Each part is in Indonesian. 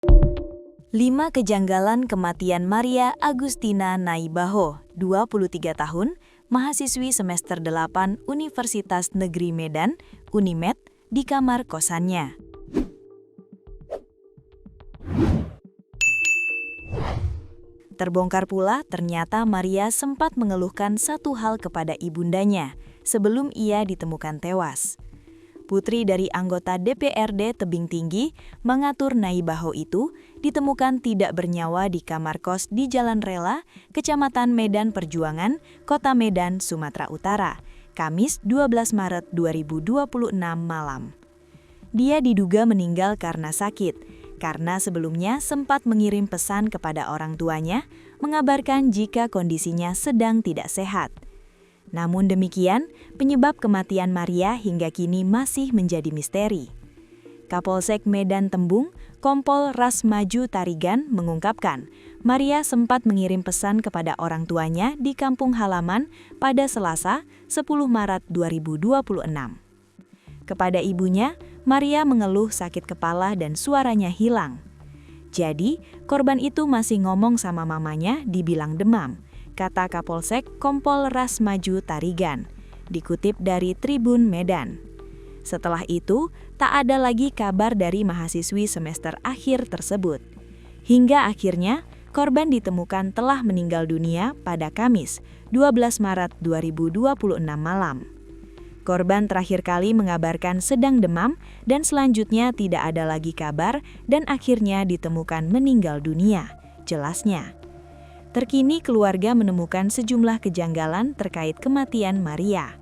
5 kejanggalan kematian Maria Agustina Naibaho, 23 tahun, mahasiswi semester 8 Universitas Negeri Medan, Unimed, di kamar kosannya. Terbongkar pula ternyata Maria sempat mengeluhkan satu hal kepada ibundanya sebelum ia ditemukan tewas. Putri dari anggota DPRD Tebing Tinggi mengatur Naibaho itu ditemukan tidak bernyawa di kamar kos di Jalan Rela, Kecamatan Medan Perjuangan, Kota Medan, Sumatera Utara, Kamis 12 Maret 2026 malam. Dia diduga meninggal karena sakit, karena sebelumnya sempat mengirim pesan kepada orang tuanya mengabarkan jika kondisinya sedang tidak sehat. Namun demikian, penyebab kematian Maria hingga kini masih menjadi misteri. Kapolsek Medan Tembung, Kompol Rasmaju Tarigan mengungkapkan, Maria sempat mengirim pesan kepada orang tuanya di kampung halaman pada Selasa, 10 Maret 2026. Kepada ibunya, Maria mengeluh sakit kepala dan suaranya hilang. Jadi, korban itu masih ngomong sama mamanya dibilang demam, kata Kapolsek Kompol Rasmaju Tarigan, dikutip dari Tribun Medan. Setelah itu, tak ada lagi kabar dari mahasiswi semester akhir tersebut. Hingga akhirnya, korban ditemukan telah meninggal dunia pada Kamis, 12 Maret 2026 malam. Korban terakhir kali mengabarkan sedang demam dan selanjutnya tidak ada lagi kabar dan akhirnya ditemukan meninggal dunia, jelasnya. Terkini keluarga menemukan sejumlah kejanggalan terkait kematian Maria.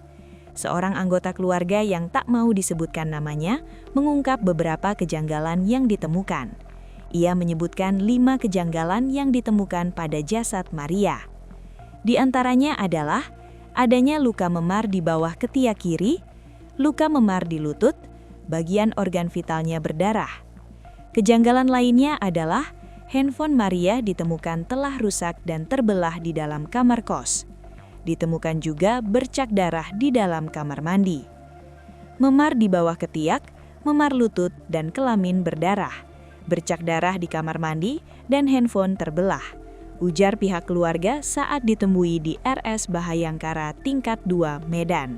Seorang anggota keluarga yang tak mau disebutkan namanya mengungkap beberapa kejanggalan yang ditemukan. Ia menyebutkan 5 kejanggalan yang ditemukan pada jasad Maria. Di antaranya adalah adanya luka memar di bawah ketiak kiri, luka memar di lutut, bagian organ vitalnya berdarah. Kejanggalan lainnya adalah handphone Maria ditemukan telah rusak dan terbelah di dalam kamar kos. Ditemukan juga bercak darah di dalam kamar mandi. Memar di bawah ketiak, memar lutut, dan kelamin berdarah. Bercak darah di kamar mandi dan handphone terbelah, ujar pihak keluarga saat ditemui di RS Bahayangkara tingkat 2 Medan.